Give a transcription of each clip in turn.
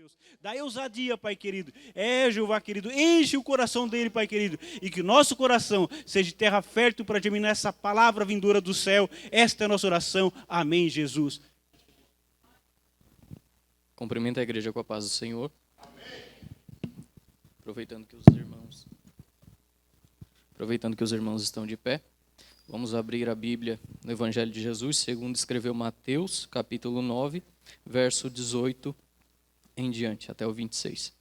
Deus. Dá ousadia, Pai querido. Jeová querido, enche o coração dele, Pai querido. E que o nosso coração seja terra fértil para germinar essa palavra vindoura do céu. Esta é a nossa oração. Amém, Jesus. Cumprimento a igreja com a paz do Senhor. Aproveitando que os irmãos estão de pé, vamos abrir a Bíblia no Evangelho de Jesus, segundo escreveu Mateus, capítulo 9, verso 18 em diante, até o 26.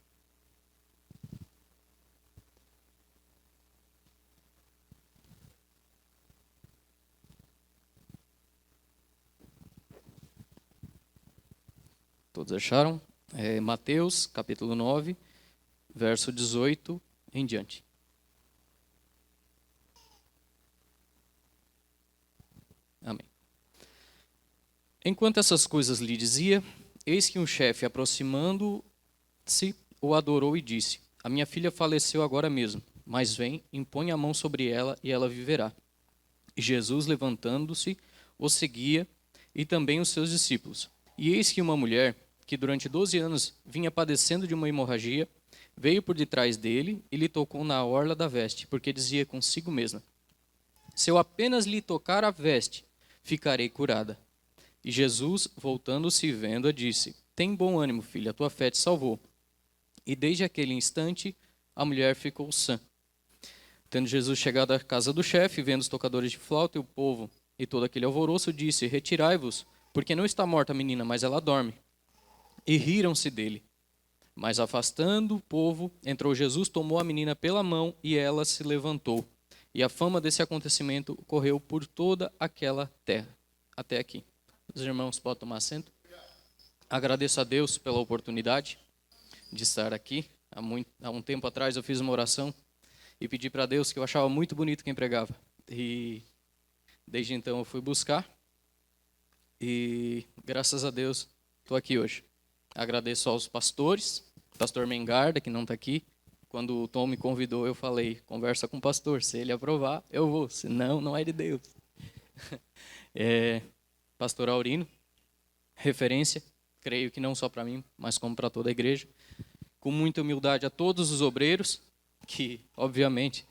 Todos acharam? Mateus, capítulo 9, verso 18 em diante. Amém. Enquanto essas coisas lhe dizia, eis que um chefe, aproximando-se, o adorou e disse: A minha filha faleceu agora mesmo, mas vem, impõe a mão sobre ela e ela viverá. E Jesus, levantando-se, o seguia, e também os seus discípulos. E eis que uma mulher, que durante 12 anos vinha padecendo de uma hemorragia, veio por detrás dele e lhe tocou na orla da veste, porque dizia consigo mesma: Se eu apenas lhe tocar a veste, ficarei curada. E Jesus, voltando-se e vendo-a, disse: Tem bom ânimo, filha, a tua fé te salvou. E desde aquele instante, a mulher ficou sã. Tendo Jesus chegado à casa do chefe, vendo os tocadores de flauta e o povo e todo aquele alvoroço, disse: Retirai-vos, porque não está morta a menina, mas ela dorme. E riram-se dele. Mas afastando o povo, entrou Jesus, tomou a menina pela mão e ela se levantou. E a fama desse acontecimento correu por toda aquela terra. Até aqui. Os irmãos podem tomar assento. Agradeço a Deus pela oportunidade de estar aqui. Há um tempo atrás eu fiz uma oração e pedi para Deus, que eu achava muito bonito quem pregava. E desde então eu fui buscar. E graças a Deus estou aqui hoje. Agradeço aos pastores, pastor Mengarda, que não está aqui. Quando o Tom me convidou, eu falei: conversa com o pastor, se ele aprovar, eu vou, senão, não é de Deus. Pastor Aurino, referência, creio que não só para mim, mas como para toda a igreja. Com muita humildade a todos os obreiros, que obviamente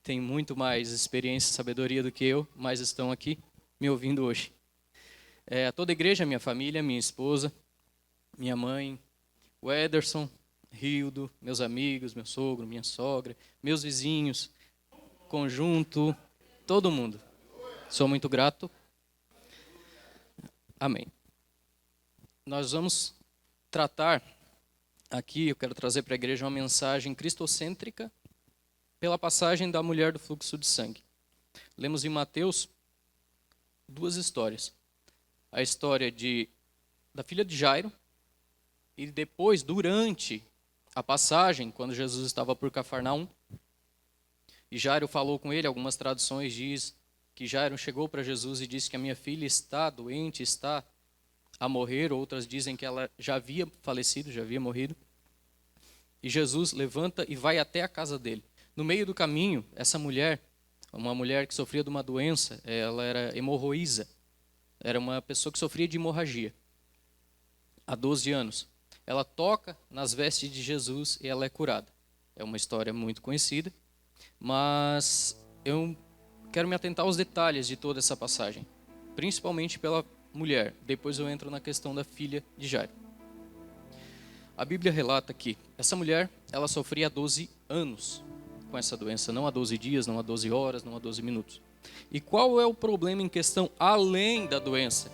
têm muito mais experiência e sabedoria do que eu, mas estão aqui me ouvindo hoje. A toda a igreja, minha família, minha esposa, minha mãe, o Ederson, Rildo, meus amigos, meu sogro, minha sogra, meus vizinhos, conjunto, todo mundo. Sou muito grato. Amém. Nós vamos tratar aqui, eu quero trazer para a igreja uma mensagem cristocêntrica pela passagem da mulher do fluxo de sangue. Lemos em Mateus duas histórias. A história da filha de Jairo e depois, durante a passagem, quando Jesus estava por Cafarnaum, e Jairo falou com ele. Algumas traduções diz que Jairo chegou para Jesus e disse que a minha filha está doente, está a morrer. Outras dizem que ela já havia falecido, já havia morrido. E Jesus levanta e vai até a casa dele. No meio do caminho, essa mulher, uma mulher que sofria de uma doença, ela era hemorroísa, era uma pessoa que sofria de hemorragia há 12 anos. Ela toca nas vestes de Jesus e ela é curada. É uma história muito conhecida, mas eu quero me atentar aos detalhes de toda essa passagem, principalmente pela mulher. Depois eu entro na questão da filha de Jairo. A Bíblia relata que essa mulher, ela sofria há 12 anos com essa doença, não há 12 dias, não há 12 horas, não há 12 minutos. E qual é o problema em questão além da doença?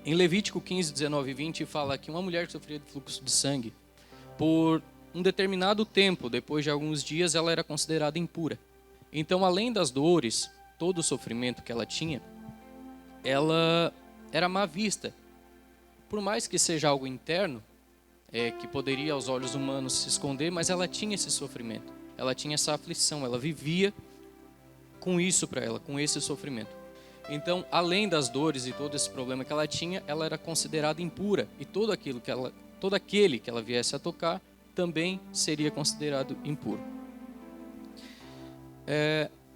Em Levítico 15, 19 e 20 fala que uma mulher que sofria de fluxo de sangue, por um determinado tempo, depois de alguns dias, ela era considerada impura. Então, além das dores, todo o sofrimento que ela tinha, ela era má vista. Por mais que seja algo interno, que poderia aos olhos humanos se esconder, mas ela tinha esse sofrimento, ela tinha essa aflição, ela vivia com isso para ela, com esse sofrimento. Então, além das dores e todo esse problema que ela tinha, ela era considerada impura. E todo aquele que ela viesse a tocar também seria considerado impuro.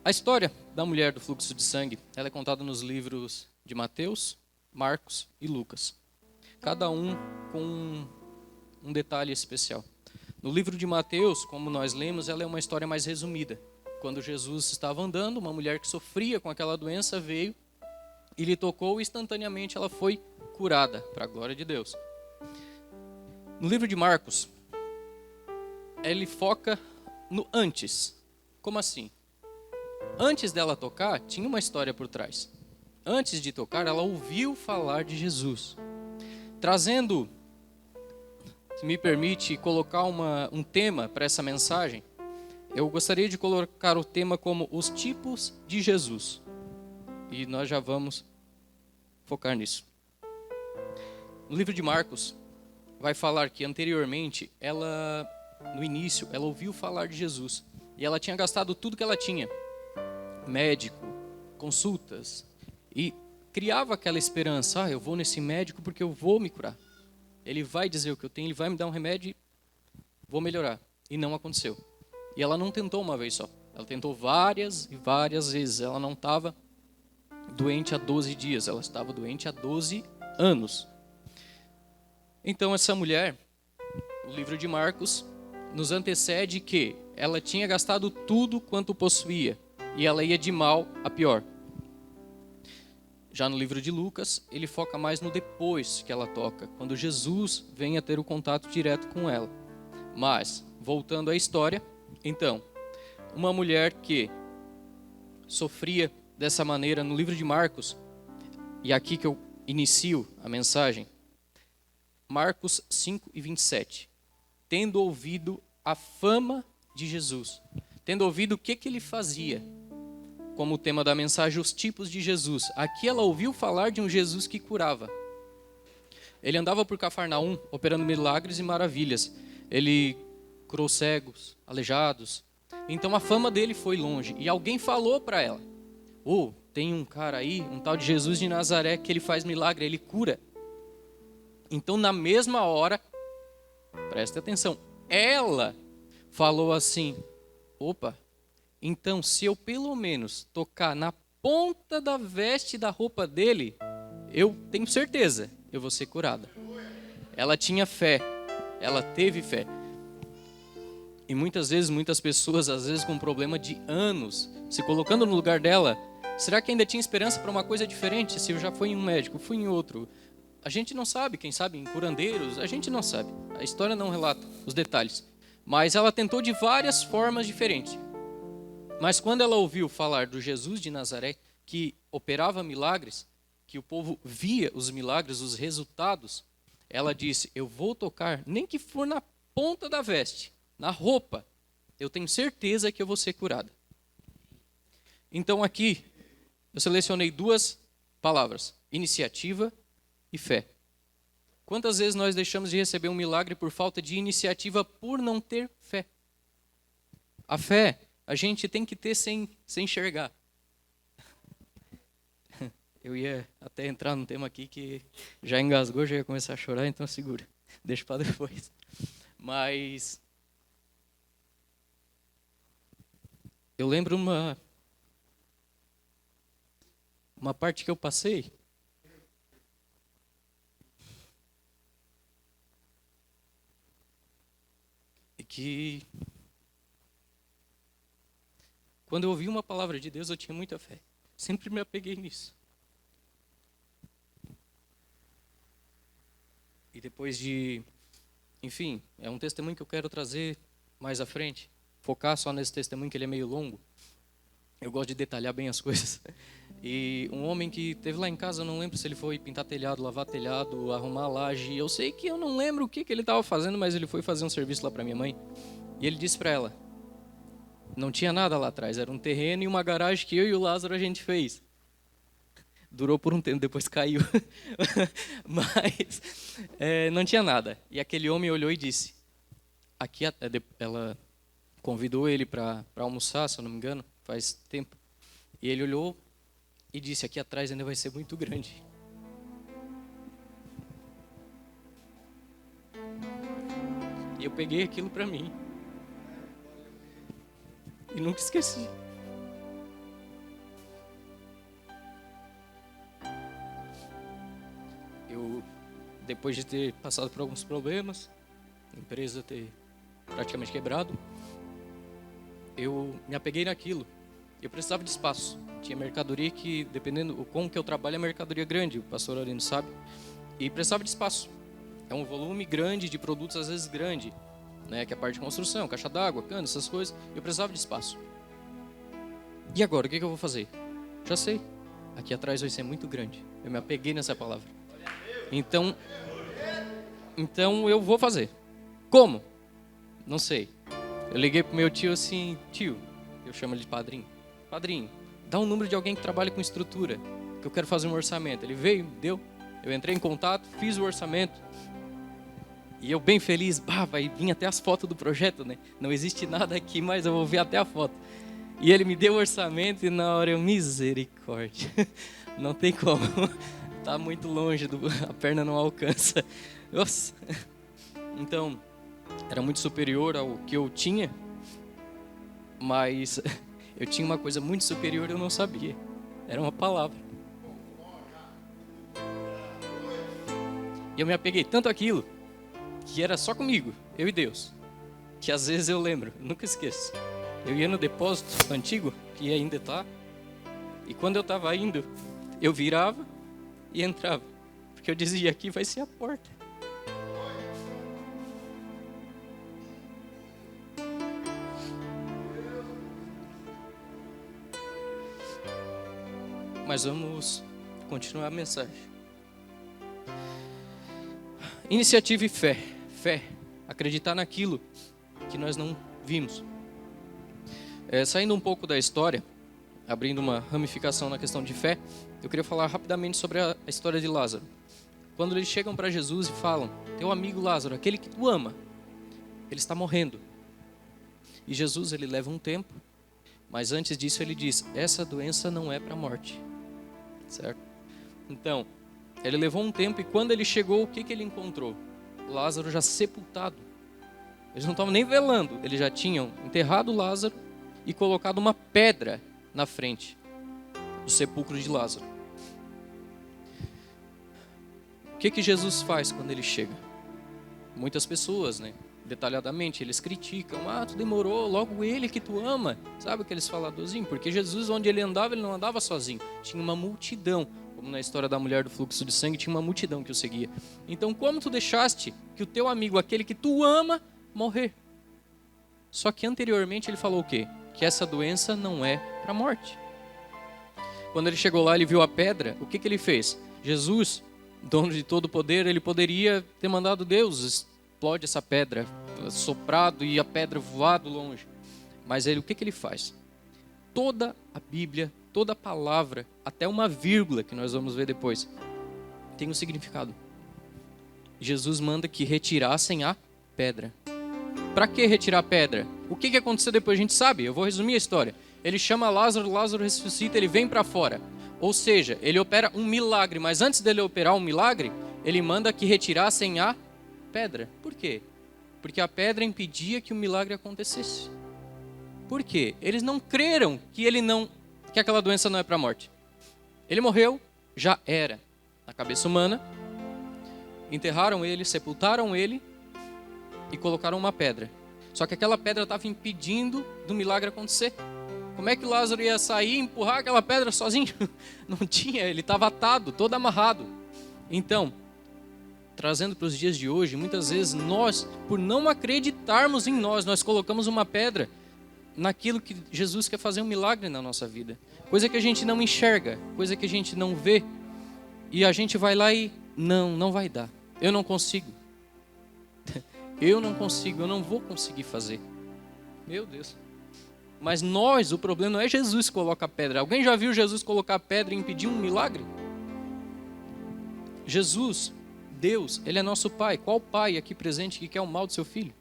A história da mulher do fluxo de sangue, ela é contada nos livros de Mateus, Marcos e Lucas. Cada um com um detalhe especial. No livro de Mateus, como nós lemos, ela é uma história mais resumida. Quando Jesus estava andando, uma mulher que sofria com aquela doença veio e lhe tocou e instantaneamente ela foi curada, para a glória de Deus. No livro de Marcos, ele foca no antes. Como assim? Antes dela tocar, tinha uma história por trás. Antes de tocar, ela ouviu falar de Jesus. Trazendo, se me permite, colocar um tema para essa mensagem, eu gostaria de colocar o tema como os tipos de Jesus. E nós já vamos focar nisso. No livro de Marcos, vai falar que anteriormente, no início, ela ouviu falar de Jesus. E ela tinha gastado tudo que ela tinha. Médico, consultas. E criava aquela esperança, eu vou nesse médico porque eu vou me curar. Ele vai dizer o que eu tenho, ele vai me dar um remédio e vou melhorar. E não aconteceu. E ela não tentou uma vez só. Ela tentou várias e várias vezes. Ela não estava doente há 12 dias, ela estava doente há 12 anos. Então essa mulher, o livro de Marcos, nos antecede que ela tinha gastado tudo quanto possuía. E ela ia de mal a pior. Já no livro de Lucas, ele foca mais no depois que ela toca, quando Jesus vem a ter o contato direto com ela. Mas, voltando à história, então, uma mulher que sofria dessa maneira no livro de Marcos, e aqui que eu inicio a mensagem, Marcos 5:27. Tendo ouvido a fama de Jesus, tendo ouvido o que ele fazia, como o tema da mensagem, os tipos de Jesus. Aqui ela ouviu falar de um Jesus que curava. Ele andava por Cafarnaum, operando milagres e maravilhas. Ele curou cegos, aleijados. Então a fama dele foi longe. E alguém falou para ela, tem um cara aí, um tal de Jesus de Nazaré, que ele faz milagre, ele cura. Então na mesma hora, preste atenção, ela falou assim, então, se eu pelo menos tocar na ponta da veste da roupa dele, eu tenho certeza, eu vou ser curada. Ela tinha fé, ela teve fé. E muitas vezes, muitas pessoas, às vezes com um problema de anos, se colocando no lugar dela, será que ainda tinha esperança para uma coisa diferente? Se eu já fui em um médico, fui em outro. A gente não sabe, quem sabe em curandeiros, a gente não sabe. A história não relata os detalhes. Mas ela tentou de várias formas diferentes. Mas quando ela ouviu falar do Jesus de Nazaré, que operava milagres, que o povo via os milagres, os resultados, ela disse, eu vou tocar, nem que for na ponta da veste, na roupa, eu tenho certeza que eu vou ser curada. Então aqui, eu selecionei duas palavras, iniciativa e fé. Quantas vezes nós deixamos de receber um milagre por falta de iniciativa, por não ter fé? A fé a gente tem que ter sem enxergar. Eu ia até entrar num tema aqui que já engasgou, já ia começar a chorar, então segura. Deixa para depois. Mas eu lembro uma parte que eu passei. E que quando eu ouvi uma palavra de Deus, eu tinha muita fé. Sempre me apeguei nisso. E depois enfim, é um testemunho que eu quero trazer mais à frente. Focar só nesse testemunho, que ele é meio longo. Eu gosto de detalhar bem as coisas. E um homem que teve lá em casa, eu não lembro se ele foi pintar telhado, lavar telhado, arrumar laje. Eu sei que eu não lembro o que ele estava fazendo, mas ele foi fazer um serviço lá para minha mãe. E ele disse para ela, não tinha nada lá atrás, era um terreno e uma garagem que eu e o Lázaro a gente fez. Durou por um tempo, depois caiu. Mas não tinha nada. E aquele homem olhou e disse, ela convidou ele para almoçar, se eu não me engano, faz tempo. E ele olhou e disse, aqui atrás ainda vai ser muito grande. E eu peguei aquilo para mim. E nunca esqueci. Eu, depois de ter passado por alguns problemas, a empresa ter praticamente quebrado, eu me apeguei naquilo. Eu precisava de espaço. Tinha mercadoria que, dependendo com que eu trabalho, é mercadoria grande, o pastor Arino sabe. E precisava de espaço. É um volume grande de produtos, às vezes grande, né? Que é a parte de construção, caixa d'água, cana, essas coisas. Eu precisava de espaço. E agora, o que eu vou fazer? Já sei. Aqui atrás vai ser muito grande. Eu me apeguei nessa palavra. Então eu vou fazer. Como? Não sei. Eu liguei pro meu tio assim, tio, eu chamo ele de padrinho. Padrinho, dá um número de alguém que trabalha com estrutura, que eu quero fazer um orçamento. Ele veio, deu. Eu entrei em contato, fiz o orçamento. E eu bem feliz, vai vir até as fotos do projeto, né? Não existe nada aqui, mas eu vou ver até a foto. E ele me deu o orçamento e na hora eu, misericórdia. Não tem como. Tá muito longe, a perna não alcança. Nossa. Então, era muito superior ao que eu tinha, mas eu tinha uma coisa muito superior e eu não sabia. Era uma palavra. E eu me apeguei tanto àquilo, que era só comigo, eu e Deus, que às vezes eu lembro, nunca esqueço. Eu ia no depósito antigo, que ainda está, e quando eu estava indo, eu virava e entrava, porque eu dizia, aqui vai ser a porta. Mas vamos continuar a mensagem. Iniciativa e fé. Fé. Acreditar naquilo que nós não vimos. Saindo um pouco da história, abrindo uma ramificação na questão de fé, eu queria falar rapidamente sobre a história de Lázaro. Quando eles chegam para Jesus e falam, teu amigo Lázaro, aquele que tu ama, ele está morrendo. E Jesus, ele leva um tempo, mas antes disso ele diz, essa doença não é para a morte. Certo? Então, ele levou um tempo e quando ele chegou, o que ele encontrou? Lázaro já sepultado. Eles não estavam nem velando, eles já tinham enterrado Lázaro e colocado uma pedra na frente do sepulcro de Lázaro. O que Jesus faz quando ele chega? Muitas pessoas, né? Detalhadamente, eles criticam, tu demorou, logo ele que tu ama, sabe aqueles faladorzinhos? Porque Jesus, onde ele não andava sozinho, tinha uma multidão, como na história da mulher do fluxo de sangue, tinha uma multidão que o seguia. Então, como tu deixaste que o teu amigo, aquele que tu ama, morrer? Só que anteriormente ele falou o quê? Que essa doença não é para a morte. Quando ele chegou lá, ele viu a pedra, o que ele fez? Jesus, dono de todo o poder, ele poderia ter mandado Deus, explode essa pedra, soprado e a pedra voado longe. Mas ele, o que ele faz? Toda a Bíblia, toda a palavra, até uma vírgula que nós vamos ver depois, tem um significado. Jesus manda que retirassem a pedra. Para que retirar a pedra? O que aconteceu depois a gente sabe, eu vou resumir a história. Ele chama Lázaro, Lázaro ressuscita, ele vem para fora. Ou seja, ele opera um milagre, mas antes dele operar um milagre, ele manda que retirassem a pedra. Por quê? Porque a pedra impedia que o milagre acontecesse. Por quê? Eles não creram que aquela doença não é para a morte. Ele morreu, já era. Na cabeça humana, enterraram ele, sepultaram ele e colocaram uma pedra. Só que aquela pedra estava impedindo do milagre acontecer. Como é que Lázaro ia sair e empurrar aquela pedra sozinho? Não tinha, ele estava atado, todo amarrado. Então, trazendo para os dias de hoje, muitas vezes nós, por não acreditarmos em nós colocamos uma pedra naquilo que Jesus quer fazer um milagre na nossa vida. Coisa que a gente não enxerga, coisa que a gente não vê. E a gente vai lá e, não vai dar. Eu não consigo. Eu não vou conseguir fazer. Meu Deus. Mas o problema não é Jesus que coloca a pedra. Alguém já viu Jesus colocar a pedra e impedir um milagre? Jesus, Deus, Ele é nosso Pai. Qual pai aqui presente que quer o mal do seu filho?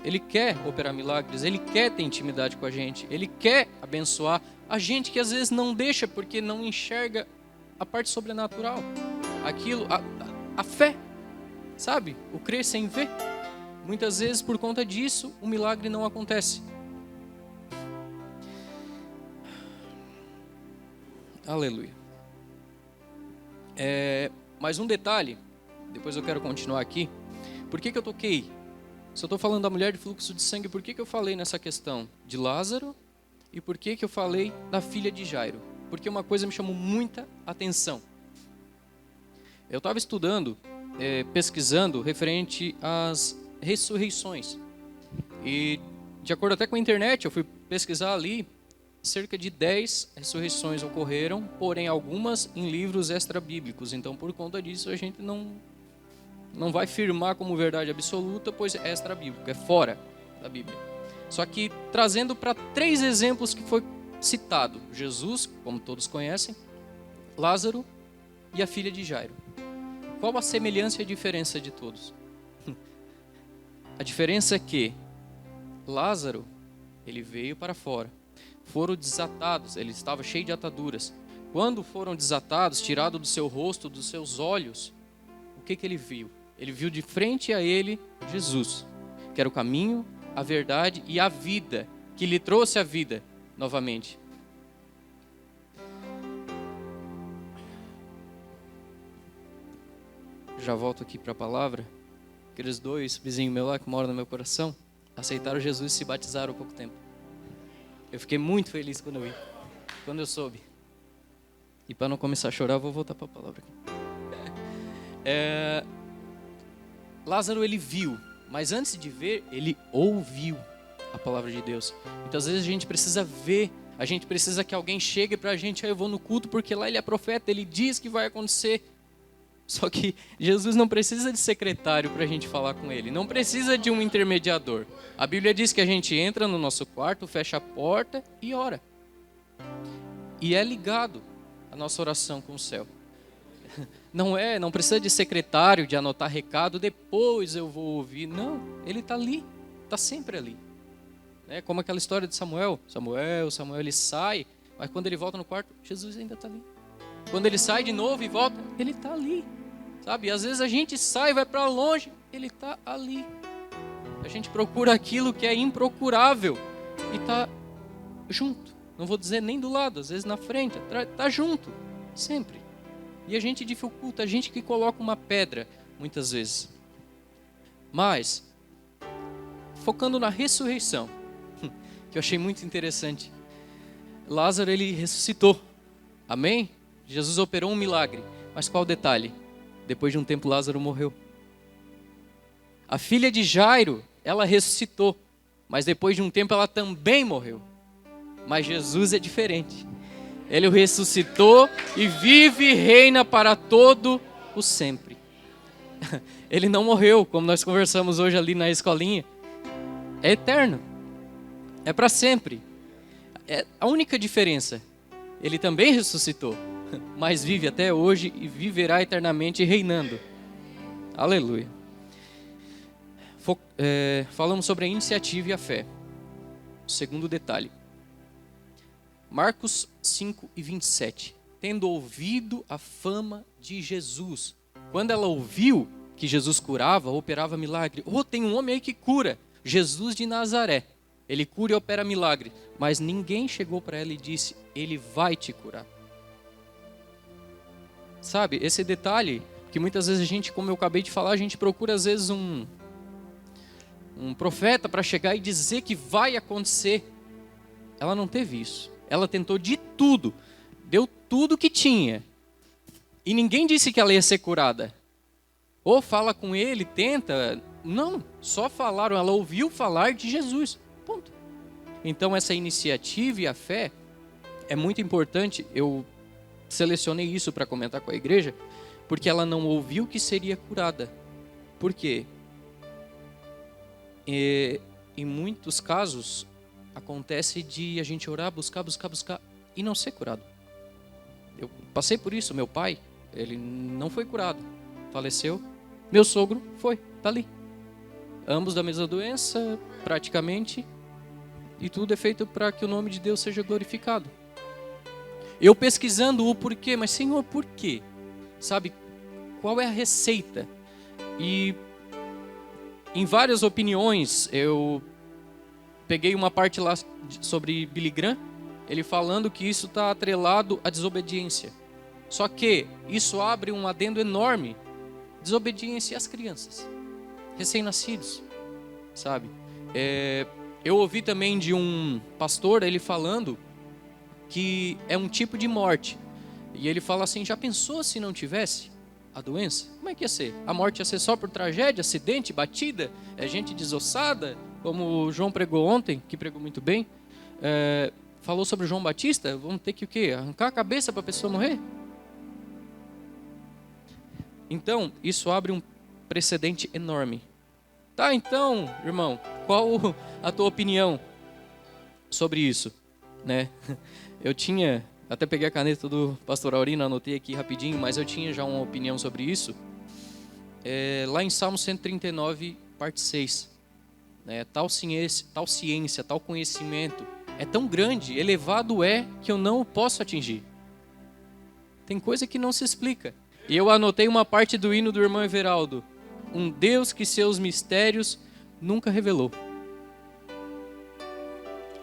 Ele quer operar milagres, Ele quer ter intimidade com a gente, Ele quer abençoar a gente que às vezes não deixa porque não enxerga a parte sobrenatural. Aquilo, a fé, sabe? O crer sem ver. Muitas vezes por conta disso o milagre não acontece. Aleluia. Mais um detalhe, depois eu quero continuar aqui. Por que eu toquei? Se eu estou falando da mulher de fluxo de sangue, por que eu falei nessa questão de Lázaro? E por que eu falei da filha de Jairo? Porque uma coisa me chamou muita atenção. Eu estava estudando, pesquisando, referente às ressurreições. E, de acordo até com a internet, eu fui pesquisar ali, cerca de 10 ressurreições ocorreram, porém algumas em livros extra-bíblicos. Então, por conta disso, a gente não vai afirmar como verdade absoluta, pois é extra-bíblico, é fora da Bíblia. Só que trazendo para 3 exemplos que foi citado: Jesus, como todos conhecem, Lázaro e a filha de Jairo. Qual a semelhança e a diferença de todos? A diferença é que Lázaro, ele veio para fora. Foram desatados, ele estava cheio de ataduras. Quando foram desatados, tirado do seu rosto, dos seus olhos, o que ele viu? Ele viu de frente a ele Jesus, que era o caminho, a verdade e a vida, que lhe trouxe a vida novamente. Já volto aqui para a palavra. Aqueles 2 vizinhos meus lá que moram no meu coração aceitaram Jesus e se batizaram há pouco tempo. Eu fiquei muito feliz quando eu soube. E para não começar a chorar, eu vou voltar para a palavra aqui. Lázaro, ele viu, mas antes de ver, ele ouviu a palavra de Deus. Então, às vezes, a gente precisa ver, a gente precisa que alguém chegue para a gente: eu vou no culto porque lá ele é profeta, ele diz que vai acontecer. Só que Jesus não precisa de secretário para a gente falar com ele, não precisa de um intermediador. A Bíblia diz que a gente entra no nosso quarto, fecha a porta e ora. E é ligado a nossa oração com o céu. Não precisa de secretário, de anotar recado, depois eu vou ouvir. Não, ele está ali, está sempre ali. Como aquela história de Samuel, ele sai, mas quando ele volta no quarto, Jesus ainda está ali. Quando ele sai de novo e volta, ele está ali, sabe? E às vezes a gente sai, vai para longe, ele está ali. A gente procura aquilo que é improcurável e está junto. Não vou dizer nem do lado, às vezes na frente, está junto, sempre. E a gente dificulta, a gente que coloca uma pedra, muitas vezes. Mas, focando na ressurreição, que eu achei muito interessante. Lázaro, ele ressuscitou, amém? Jesus operou um milagre, mas qual o detalhe? Depois de um tempo, Lázaro morreu. A filha de Jairo, ela ressuscitou, mas depois de um tempo ela também morreu. Mas Jesus é diferente. Ele o ressuscitou e vive e reina para todo o sempre. Ele não morreu, como nós conversamos hoje ali na escolinha. É eterno. É para sempre. É a única diferença. Ele também ressuscitou, mas vive até hoje e viverá eternamente reinando. Aleluia. Falamos sobre a iniciativa e a fé. O segundo detalhe. Marcos 5:27. Tendo ouvido a fama de Jesus. Quando ela ouviu que Jesus curava, operava milagre. Tem um homem aí que cura. Jesus de Nazaré. Ele cura e opera milagre. Mas ninguém chegou para ela e disse: ele vai te curar. Sabe, esse detalhe que muitas vezes a gente, como eu acabei de falar, a gente procura às vezes um profeta para chegar e dizer que vai acontecer. Ela não teve isso. Ela tentou de tudo, deu tudo que tinha. E ninguém disse que ela ia ser curada. Ou fala com ele, tenta. Não, só falaram, ela ouviu falar de Jesus. Ponto. Então essa iniciativa e a fé é muito importante. Eu selecionei isso para comentar com a igreja, porque ela não ouviu que seria curada. Por quê? Em muitos casos, acontece de a gente orar, buscar e não ser curado. Eu passei por isso. Meu pai, ele não foi curado, faleceu. Meu sogro foi, está ali. Ambos da mesma doença, praticamente. E tudo é feito para que o nome de Deus seja glorificado. Eu pesquisando o porquê, mas Senhor, por quê? Sabe, qual é a receita? E em várias opiniões, eu peguei uma parte lá sobre Billy Graham, ele falando que isso está atrelado à desobediência. Só que isso abre um adendo enorme. Desobediência às crianças. recém-nascidos, sabe? Eu ouvi também de um pastor, ele falando que é um tipo de morte. E ele fala assim, já pensou se não tivesse a doença? Como é que ia ser? A morte ia ser só por tragédia, acidente, batida, gente desossada, como o João pregou ontem, que pregou muito bem. Falou sobre João Batista, vamos ter que o quê? Arrancar a cabeça para a pessoa morrer? Então, isso abre um precedente enorme. Tá, então, irmão, qual a tua opinião sobre isso? Né? Eu tinha, até peguei a caneta do pastor Aurino, anotei aqui rapidinho, mas eu tinha já uma opinião sobre isso. Lá em Salmo 139, parte 6. Né? Tal ciência, tal conhecimento é tão grande, elevado é, que eu não o posso atingir. Tem coisa que não se explica. E eu anotei uma parte do hino do irmão Everaldo. Um Deus que seus mistérios nunca revelou.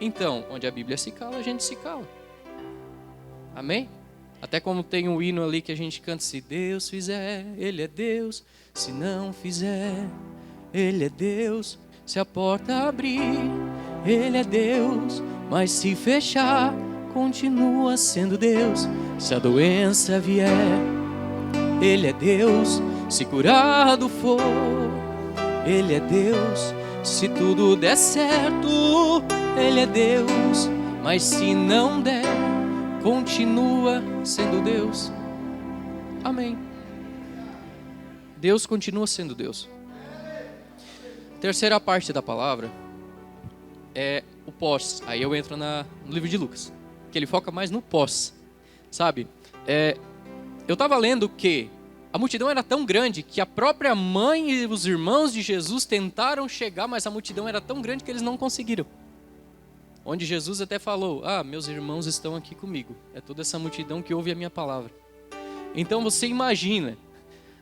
Então, onde a Bíblia se cala, a gente se cala. Amém? Até como tem um hino ali que a gente canta, se Deus fizer, Ele é Deus. Se não fizer, Ele é Deus. Se a porta abrir, Ele é Deus. Mas se fechar, continua sendo Deus. Se a doença vier, Ele é Deus. Se curado for, Ele é Deus. Se tudo der certo, Ele é Deus. Mas se não der, continua sendo Deus. Amém. Deus continua sendo Deus. Terceira parte da palavra é o pós. Aí eu entro no livro de Lucas, que ele foca mais no pós. Sabe? Eu estava lendo que a multidão era tão grande que a própria mãe e os irmãos de Jesus tentaram chegar, mas a multidão era tão grande que eles não conseguiram. Onde Jesus até falou, meus irmãos estão aqui comigo. É toda essa multidão que ouve a minha palavra. Então você imagina,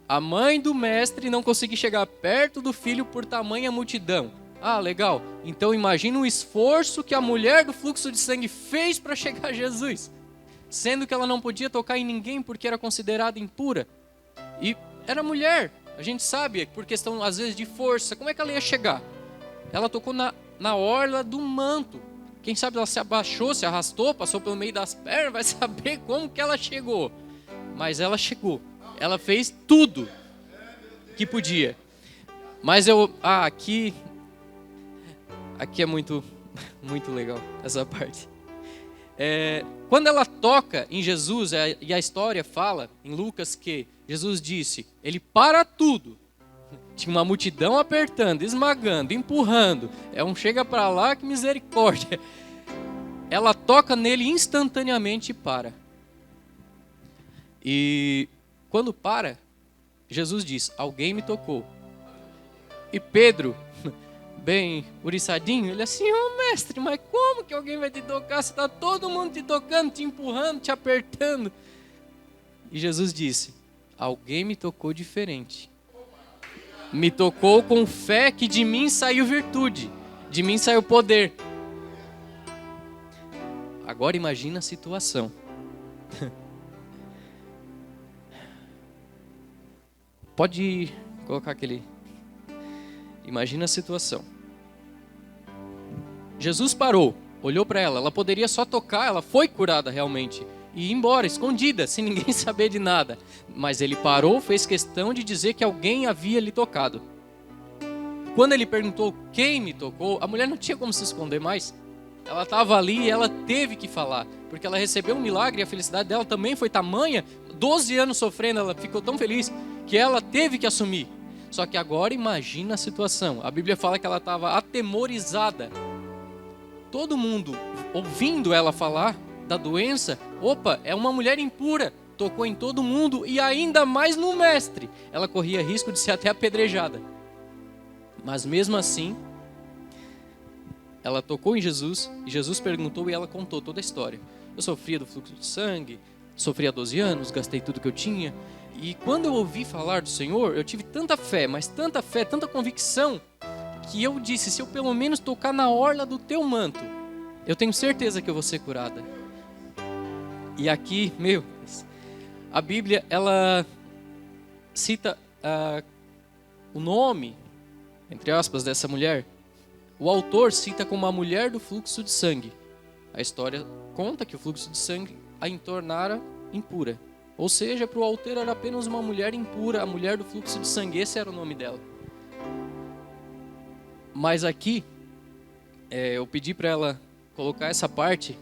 a mãe do mestre não conseguir chegar perto do filho por tamanha multidão. Legal. Então imagina o esforço que a mulher do fluxo de sangue fez para chegar a Jesus. Sendo que ela não podia tocar em ninguém porque era considerada impura. E era mulher, a gente sabe, por questão às vezes de força. Como é que ela ia chegar? Ela tocou na orla do manto. Quem sabe ela se abaixou, se arrastou, passou pelo meio das pernas, vai saber como que ela chegou. Mas ela chegou. Ela fez tudo que podia. Mas aqui é muito, muito legal essa parte. Quando ela toca em Jesus, e a história fala em Lucas que Jesus disse, ele para tudo. Tinha uma multidão apertando, esmagando, empurrando. Chega para lá, que misericórdia. Ela toca nele instantaneamente e para. E quando para, Jesus diz, alguém me tocou. E Pedro, bem uriçadinho, ele assim, mestre, mas como que alguém vai te tocar? Se está todo mundo te tocando, te empurrando, te apertando. E Jesus disse, alguém me tocou diferente. Me tocou com fé que de mim saiu virtude, de mim saiu poder. Agora imagina a situação. Pode colocar aquele... Imagina a situação. Jesus parou, olhou para ela, ela poderia só tocar, ela foi curada realmente. E ir embora, escondida, sem ninguém saber de nada. Mas ele parou, fez questão de dizer que alguém havia lhe tocado. Quando ele perguntou quem me tocou, a mulher não tinha como se esconder mais. Ela estava ali e ela teve que falar. Porque ela recebeu um milagre e a felicidade dela também foi tamanha. 12 anos sofrendo, ela ficou tão feliz que ela teve que assumir. Só que agora imagina a situação. A Bíblia fala que ela estava atemorizada. Todo mundo ouvindo ela falar da doença, é uma mulher impura, tocou em todo mundo e ainda mais no mestre. Ela corria risco de ser até apedrejada. Mas mesmo assim, ela tocou em Jesus e Jesus perguntou e ela contou toda a história. Eu sofria do fluxo de sangue, sofri há 12 anos, gastei tudo que eu tinha. E quando eu ouvi falar do Senhor, eu tive tanta fé, mas tanta fé, tanta convicção, que eu disse, se eu pelo menos tocar na orla do teu manto, eu tenho certeza que eu vou ser curada. E aqui, a Bíblia, ela cita o nome entre aspas, dessa mulher, o autor cita como a mulher do fluxo de sangue. A história conta que o fluxo de sangue a tornara impura. Ou seja, para o autor era apenas uma mulher impura, a mulher do fluxo de sangue, esse era o nome dela. Mas aqui, eu pedi para ela colocar essa parte,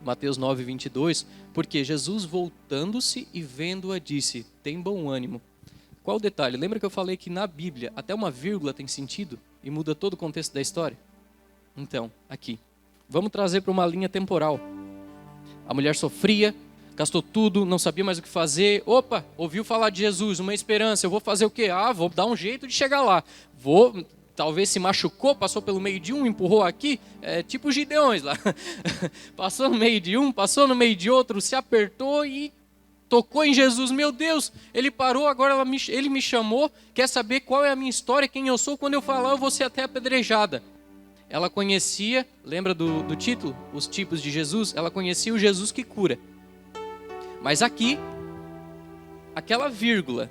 Mateus 9, 22, porque Jesus, voltando-se e vendo-a, disse: tem bom ânimo. Qual o detalhe? Lembra que eu falei que na Bíblia até uma vírgula tem sentido e muda todo o contexto da história? Então, aqui, vamos trazer para uma linha temporal. A mulher sofria, gastou tudo, não sabia mais o que fazer. Opa, ouviu falar de Jesus, uma esperança. Eu vou fazer o quê? Vou dar um jeito de chegar lá. Talvez se machucou, passou pelo meio de um, empurrou aqui, tipo os Gideões lá. Passou no meio de um, passou no meio de outro, se apertou e tocou em Jesus. Meu Deus, ele parou, agora ele me chamou, quer saber qual é a minha história, quem eu sou, quando eu falar eu vou ser até apedrejada. Ela conhecia, lembra do título? Os tipos de Jesus? Ela conhecia o Jesus que cura. Mas aqui, aquela vírgula,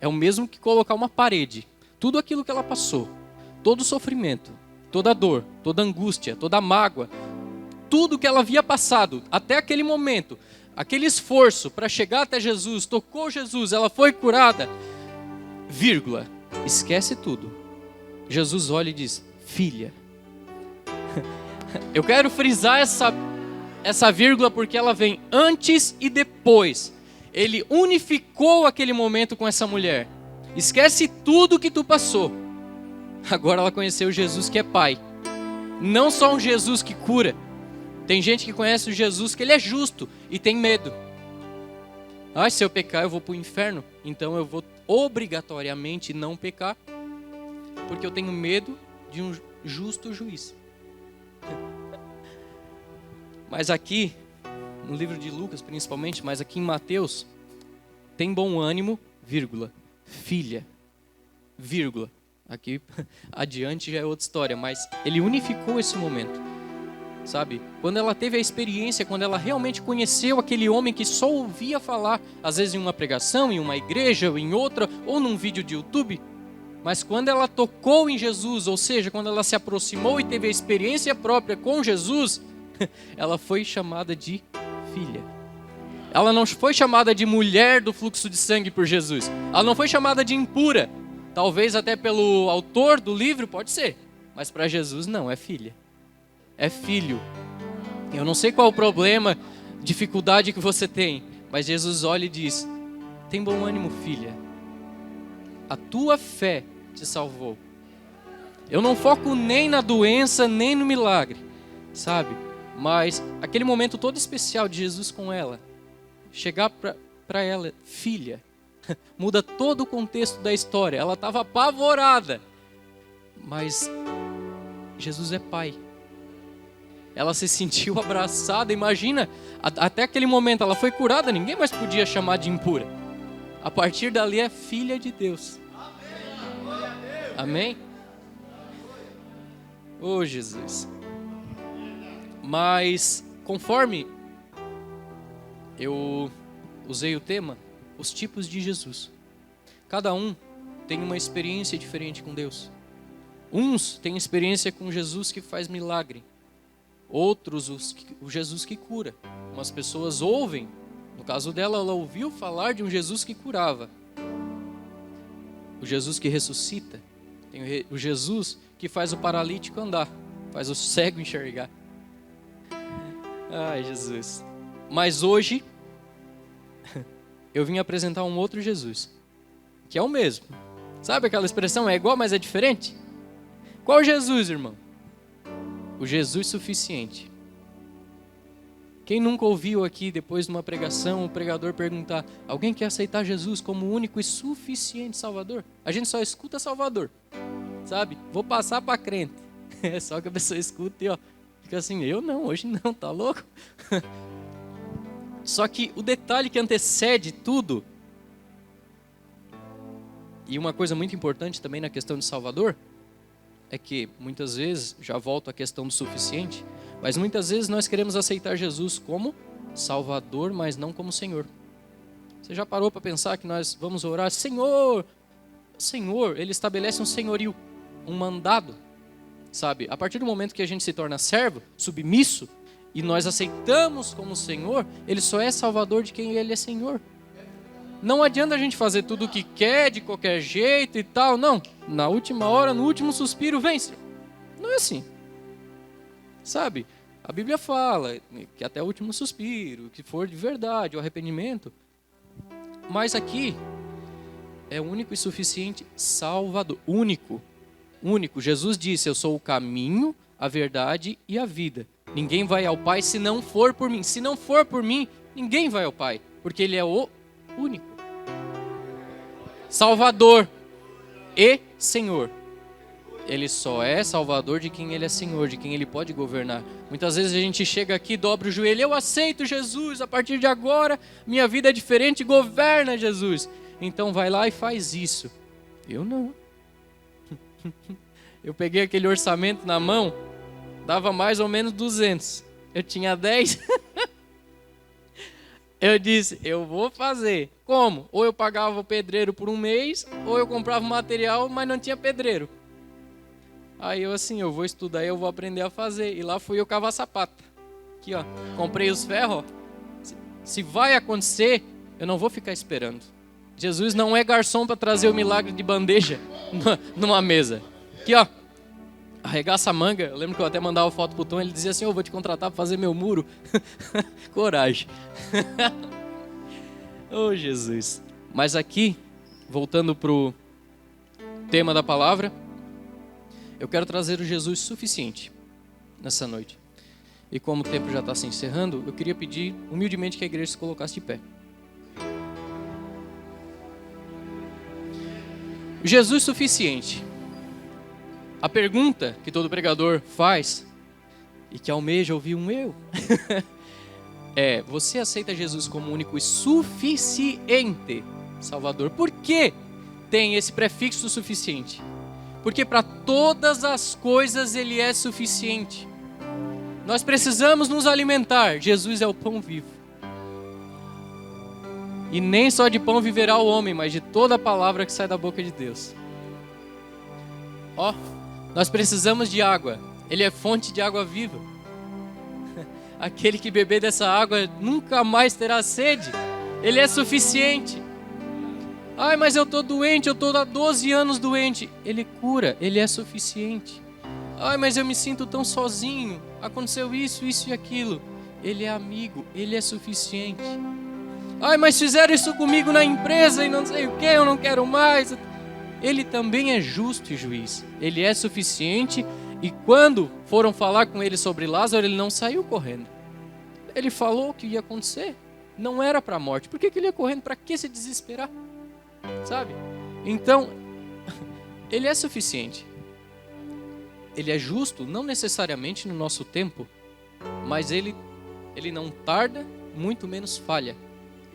é o mesmo que colocar uma parede. Tudo aquilo que ela passou, todo o sofrimento, toda a dor, toda a angústia, toda a mágoa, tudo que ela havia passado até aquele momento, aquele esforço para chegar até Jesus, tocou Jesus, ela foi curada, vírgula, esquece tudo. Jesus olha e diz: filha. Eu quero frisar essa vírgula porque ela vem antes e depois. Ele unificou aquele momento com essa mulher. Esquece tudo que tu passou. Agora ela conheceu Jesus que é Pai. Não só um Jesus que cura. Tem gente que conhece o Jesus que ele é justo e tem medo. Se eu pecar eu vou para o inferno. Então eu vou obrigatoriamente não pecar, porque eu tenho medo de um justo juiz. Mas aqui, no livro de Lucas principalmente, mas aqui em Mateus, tem bom ânimo, vírgula, filha, vírgula. Aqui adiante já é outra história, mas ele unificou esse momento, sabe? Quando ela teve a experiência, quando ela realmente conheceu aquele homem que só ouvia falar, às vezes em uma pregação, em uma igreja, ou em outra, ou num vídeo de YouTube, mas quando ela tocou em Jesus, ou seja, quando ela se aproximou e teve a experiência própria com Jesus, ela foi chamada de filha. Ela não foi chamada de mulher do fluxo de sangue por Jesus. Ela não foi chamada de impura. Talvez até pelo autor do livro, pode ser. Mas para Jesus não, é filha. É filho. Eu não sei qual o problema, dificuldade que você tem, mas Jesus olha e diz: tem bom ânimo, filha. A tua fé te salvou. Eu não foco nem na doença, nem no milagre, sabe? Mas aquele momento todo especial de Jesus com ela, chegar para ela, filha, muda todo o contexto da história. Ela estava apavorada, mas Jesus é Pai. Ela se sentiu abraçada. Imagina, até aquele momento ela foi curada, ninguém mais podia chamar de impura. A partir dali é filha de Deus. Amém? Oh, Jesus. Mas conforme eu usei o tema, os tipos de Jesus. Cada um tem uma experiência diferente com Deus. Uns têm experiência com Jesus que faz milagre. Outros, o Jesus que cura. Umas pessoas ouvem. No caso dela, ela ouviu falar de um Jesus que curava. O Jesus que ressuscita. Tem o Jesus que faz o paralítico andar. Faz o cego enxergar. Ai, Jesus. Mas hoje, eu vim apresentar um outro Jesus. Que é o mesmo. Sabe aquela expressão, é igual, mas é diferente? Qual Jesus, irmão? O Jesus suficiente. Quem nunca ouviu aqui, depois de uma pregação, o pregador perguntar: alguém quer aceitar Jesus como único e suficiente Salvador? A gente só escuta Salvador, sabe? Vou passar para crente. É só que a pessoa escuta e fica assim: eu não, hoje não, tá louco? Só que o detalhe que antecede tudo, e uma coisa muito importante também na questão de Salvador, é que muitas vezes, já volto à questão do suficiente, mas muitas vezes nós queremos aceitar Jesus como Salvador, mas não como Senhor. Você já parou para pensar que nós vamos orar: Senhor, Senhor, ele estabelece um senhorio, um mandado, sabe? A partir do momento que a gente se torna servo, submisso, e nós aceitamos como Senhor, ele só é salvador de quem ele é Senhor. Não adianta a gente fazer tudo o que quer, de qualquer jeito e tal, não. Na última hora, no último suspiro, vem, Senhor. Não é assim. Sabe? A Bíblia fala que até o último suspiro, que for de verdade, o arrependimento. Mas aqui é o único e suficiente Salvador. Único. Jesus disse, eu sou o caminho, a verdade e a vida. Ninguém vai ao Pai se não for por mim. Se não for por mim, ninguém vai ao Pai. Porque ele é o único. Salvador e Senhor. Ele só é salvador de quem ele é Senhor, de quem ele pode governar. Muitas vezes a gente chega aqui, dobra o joelho, eu aceito Jesus, a partir de agora minha vida é diferente, governa Jesus. Então vai lá e faz isso. Eu não. Eu peguei aquele orçamento na mão, dava mais ou menos 200. Eu tinha 10. Eu disse, eu vou fazer. Como? Ou eu pagava o pedreiro por um mês, ou eu comprava material, mas não tinha pedreiro. Aí eu assim, eu vou estudar e eu vou aprender a fazer. E lá fui eu cavar sapata. Aqui, ó. Comprei os ferros, ó. Se vai acontecer, eu não vou ficar esperando. Jesus não é garçom para trazer o milagre de bandeja numa mesa. Aqui, ó. Arregaça a manga. Eu lembro que eu até mandava foto pro Tom. Ele dizia assim, eu vou te contratar para fazer meu muro. Coragem. Oh, Jesus. Mas aqui, voltando pro tema da palavra, eu quero trazer o Jesus suficiente nessa noite. E como o tempo já está se encerrando, eu queria pedir humildemente que a igreja se colocasse de pé. Jesus suficiente. A pergunta que todo pregador faz, e que almeja ouvir um eu, é, você aceita Jesus como único e suficiente Salvador? Por que tem esse prefixo suficiente? Porque para todas as coisas ele é suficiente. Nós precisamos nos alimentar. Jesus é o pão vivo. E nem só de pão viverá o homem, mas de toda a palavra que sai da boca de Deus. Ó, nós precisamos de água. Ele é fonte de água viva. Aquele que beber dessa água nunca mais terá sede. Ele é suficiente. Ai, mas eu estou doente, eu estou há 12 anos doente. Ele cura, ele é suficiente. Ai, mas eu me sinto tão sozinho. Aconteceu isso, isso e aquilo. Ele é amigo, ele é suficiente. Ai, mas fizeram isso comigo na empresa e não sei o que, eu não quero mais. Ele também é justo e juiz. Ele é suficiente. E quando foram falar com ele sobre Lázaro, ele não saiu correndo. Ele falou o que ia acontecer. Não era para a morte. Por que ele ia correndo? Para que se desesperar? Sabe? Então, ele é suficiente. Ele é justo, não necessariamente no nosso tempo, mas ele não tarda, muito menos falha.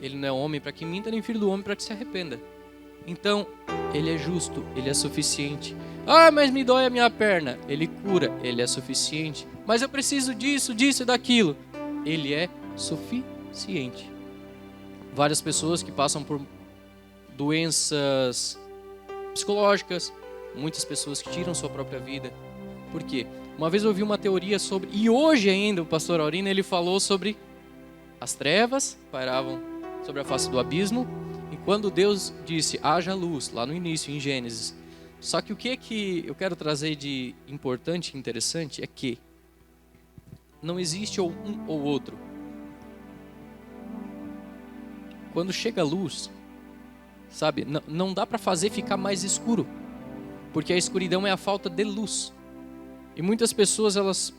Ele não é homem para que minta, nem filho do homem para que se arrependa. Então, ele é justo, ele é suficiente. Ah, mas me dói a minha perna. Ele cura, ele é suficiente. Mas eu preciso disso, disso e daquilo. Ele é suficiente. Várias pessoas que passam por doenças psicológicas, muitas pessoas que tiram sua própria vida. Por quê? Uma vez eu ouvi uma teoria sobre, e hoje ainda o pastor Aurino, ele falou sobre as trevas pairavam sobre a face do abismo, e quando Deus disse, haja luz, lá no início, em Gênesis. Só que o que eu quero trazer de importante e interessante é que não existe ou um ou outro. Quando chega a luz, sabe, não dá para fazer ficar mais escuro, porque a escuridão é a falta de luz. E muitas pessoas, elas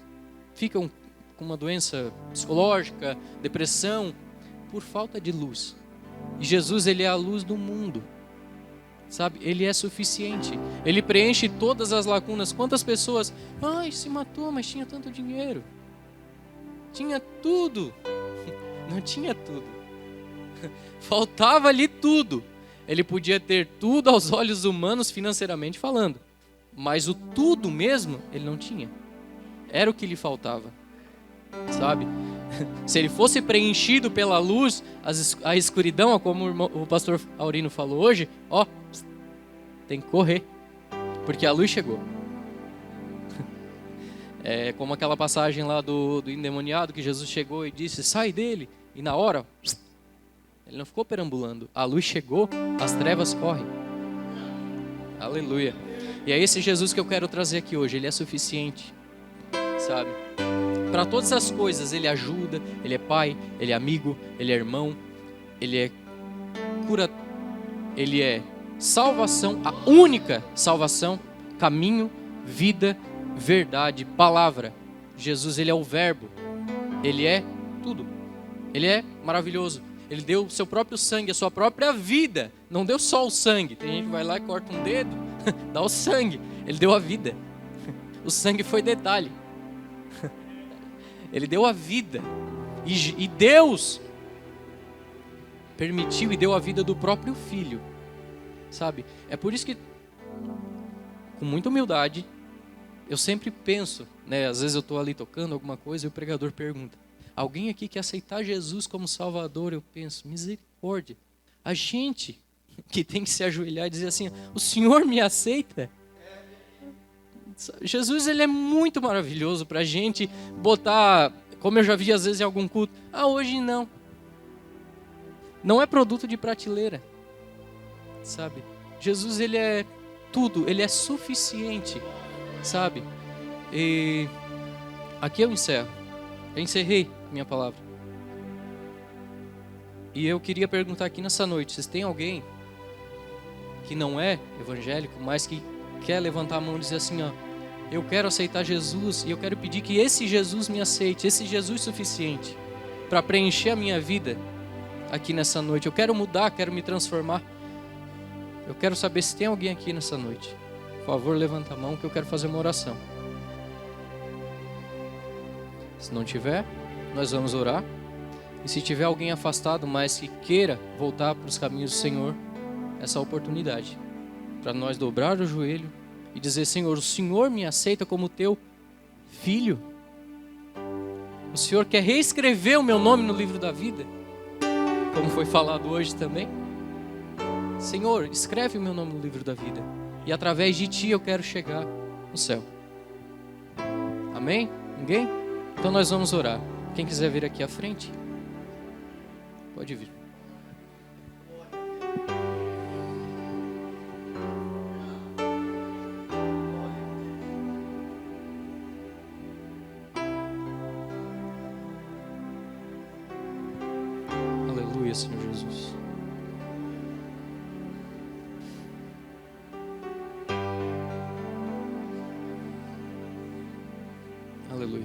ficam com uma doença psicológica, depressão, por falta de luz. E Jesus, ele é a luz do mundo. Sabe, ele é suficiente. Ele preenche todas as lacunas. Quantas pessoas, ai, se matou, mas tinha tanto dinheiro. Tinha tudo. Não tinha tudo. Faltava ali tudo. Ele podia ter tudo aos olhos humanos, financeiramente falando. Mas o tudo mesmo, ele não tinha. Era o que lhe faltava. Sabe? Se ele fosse preenchido pela luz, a escuridão, como o pastor Aurino falou hoje, ó, tem que correr, porque a luz chegou. É como aquela passagem lá do endemoniado, que Jesus chegou e disse, sai dele. E na hora, ele não ficou perambulando. A luz chegou, as trevas correm. Aleluia. E é esse Jesus que eu quero trazer aqui hoje. Ele é suficiente, sabe? Para todas as coisas, Ele ajuda. Ele é pai, Ele é amigo, Ele é irmão. Ele é cura. Ele é salvação, a única salvação, caminho, vida, verdade, palavra. Jesus, Ele é o verbo. Ele é tudo. Ele é maravilhoso. Ele deu o seu próprio sangue, a sua própria vida. Não deu só o sangue. Tem gente que vai lá e corta um dedo, dá o sangue. Ele deu a vida. O sangue foi detalhe. Ele deu a vida. E Deus permitiu e deu a vida do próprio Filho. Sabe? É por isso que, com muita humildade, eu sempre penso, né? Às vezes eu estou ali tocando alguma coisa e o pregador pergunta, alguém aqui quer aceitar Jesus como Salvador? Eu penso, misericórdia. A gente que tem que se ajoelhar e dizer assim, o Senhor me aceita? Jesus, Ele é muito maravilhoso para a gente botar, como eu já vi às vezes em algum culto, hoje não. Não é produto de prateleira, sabe? Jesus, Ele é tudo, Ele é suficiente, sabe? E aqui eu encerro. Eu encerrei minha palavra. E eu queria perguntar aqui nessa noite, vocês têm alguém que não é evangélico, mas que quer levantar a mão e dizer assim, eu quero aceitar Jesus e eu quero pedir que esse Jesus me aceite, esse Jesus suficiente para preencher a minha vida aqui nessa noite. Eu quero mudar, quero me transformar. Eu quero saber se tem alguém aqui nessa noite. Por favor, levanta a mão que eu quero fazer uma oração. Se não tiver, nós vamos orar. E se tiver alguém afastado, mas que queira voltar para os caminhos do Senhor, essa oportunidade para nós dobrar o joelho e dizer, Senhor, o Senhor me aceita como teu filho? O Senhor quer reescrever o meu nome no livro da vida? Como foi falado hoje também. Senhor, escreve o meu nome no livro da vida. E através de Ti eu quero chegar no céu. Amém? Ninguém? Então nós vamos orar. Quem quiser vir aqui à frente, pode vir. Aleluia, Senhor Jesus. Aleluia.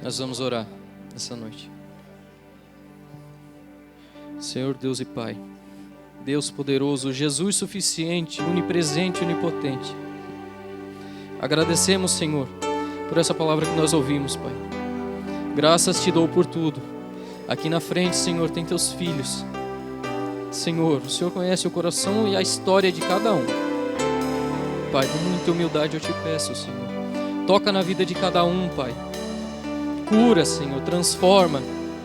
Nós vamos orar nessa noite. Senhor Deus e Pai, Deus poderoso, Jesus suficiente, onipresente, onipotente. Agradecemos, Senhor, por essa palavra que nós ouvimos, Pai. Graças Te dou por tudo. Aqui na frente, Senhor, tem Teus filhos. Senhor, o Senhor conhece o coração e a história de cada um. Pai, com muita humildade eu Te peço, Senhor. Toca na vida de cada um, Pai. Cura, Senhor, transforma.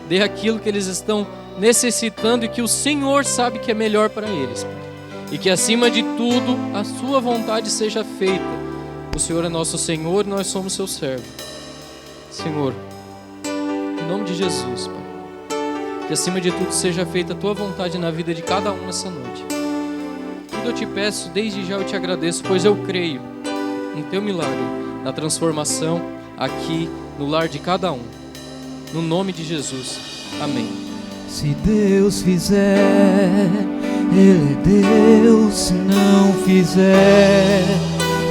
Dê aquilo que eles estão necessitando e que o Senhor sabe que é melhor para eles, Pai. E que acima de tudo a Sua vontade seja feita. O Senhor é nosso Senhor e nós somos Seu servo. Senhor, em nome de Jesus, Pai, que acima de tudo seja feita a Tua vontade na vida de cada um nessa noite. Tudo eu Te peço, desde já eu Te agradeço, pois eu creio no Teu milagre, na transformação aqui no lar de cada um. No nome de Jesus. Amém. Se Deus fizer, Ele é Deus. Se não fizer,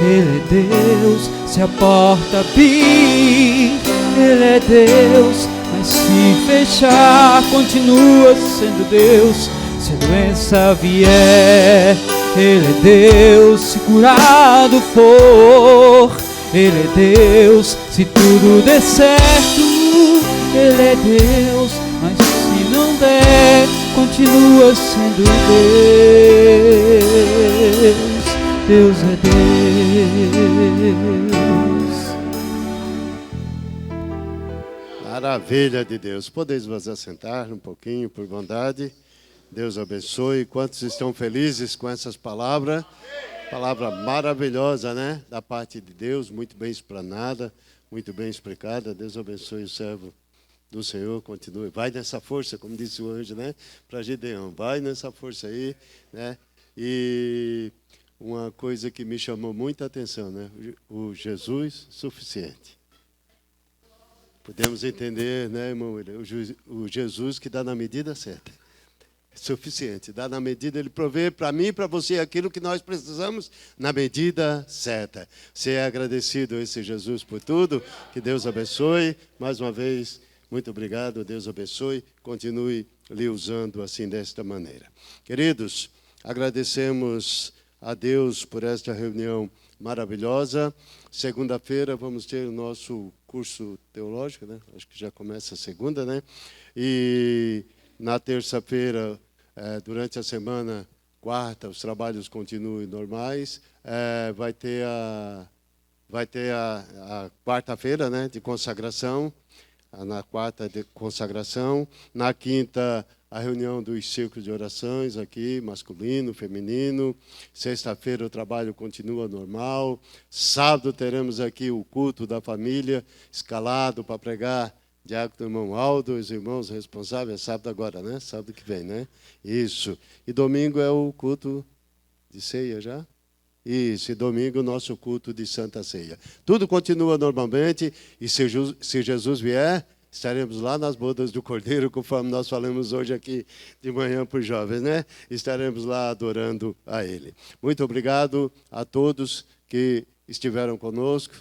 Ele é Deus. Se a porta abrir, Ele é Deus. Mas se fechar, continua sendo Deus. Se a doença vier, Ele é Deus. Se curado for, Ele é Deus. Se tudo der certo, Ele é Deus. Mas se não der, continua sendo Deus. Deus é Deus. Maravilha de Deus. Podeis vos assentar um pouquinho, por bondade. Deus abençoe. Quantos estão felizes com essas palavras? Palavra maravilhosa, né? Da parte de Deus, muito bem explanada, muito bem explicada. Deus abençoe o servo do Senhor, continue. Vai nessa força, como disse o anjo, né? Para Gideão, vai nessa força aí, né? E uma coisa que me chamou muita atenção, né? O Jesus suficiente. Podemos entender, né, irmão? O Jesus que dá na medida certa. Suficiente, dá na medida, ele provê para mim e para você aquilo que nós precisamos na medida certa. Ser agradecido a esse Jesus por tudo, que Deus abençoe. Mais uma vez, muito obrigado, Deus abençoe. Continue lhe usando assim desta maneira. Queridos, agradecemos a Deus por esta reunião maravilhosa. Segunda-feira vamos ter o nosso curso teológico, né? Acho que já começa a segunda, né? E na terça-feira, durante a semana, quarta, os trabalhos continuam normais. Vai ter a quarta-feira, né, de consagração. Na quarta, de consagração. Na quinta, a reunião dos círculos de orações aqui, masculino, feminino. Sexta-feira, o trabalho continua normal. Sábado, teremos aqui o culto da família, escalado para pregar. Diácono irmão Aldo, os irmãos responsáveis, sábado agora, né? Sábado que vem, né? Isso. E domingo é o culto de ceia já? Isso, e domingo o nosso culto de Santa Ceia. Tudo continua normalmente, e se Jesus vier, estaremos lá nas bodas do Cordeiro, conforme nós falamos hoje aqui de manhã para os jovens, né? Estaremos lá adorando a Ele. Muito obrigado a todos que estiveram conosco.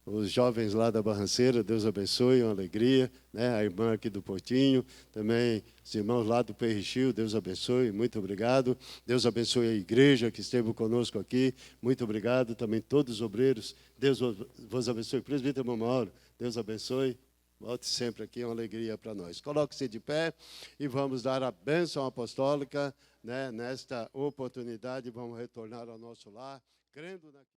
Os jovens lá da Barranceira, Deus abençoe, uma alegria, né? A irmã aqui do Portinho, também os irmãos lá do Perrichil, Deus abençoe, muito obrigado. Deus abençoe a igreja que esteve conosco aqui, muito obrigado. Também todos os obreiros, Deus vos abençoe. Presbítero irmão Mauro, Deus abençoe. Volte sempre aqui, é uma alegria para nós. Coloque-se de pé e vamos dar a bênção apostólica, né? Nesta oportunidade, vamos retornar ao nosso lar, crendo na...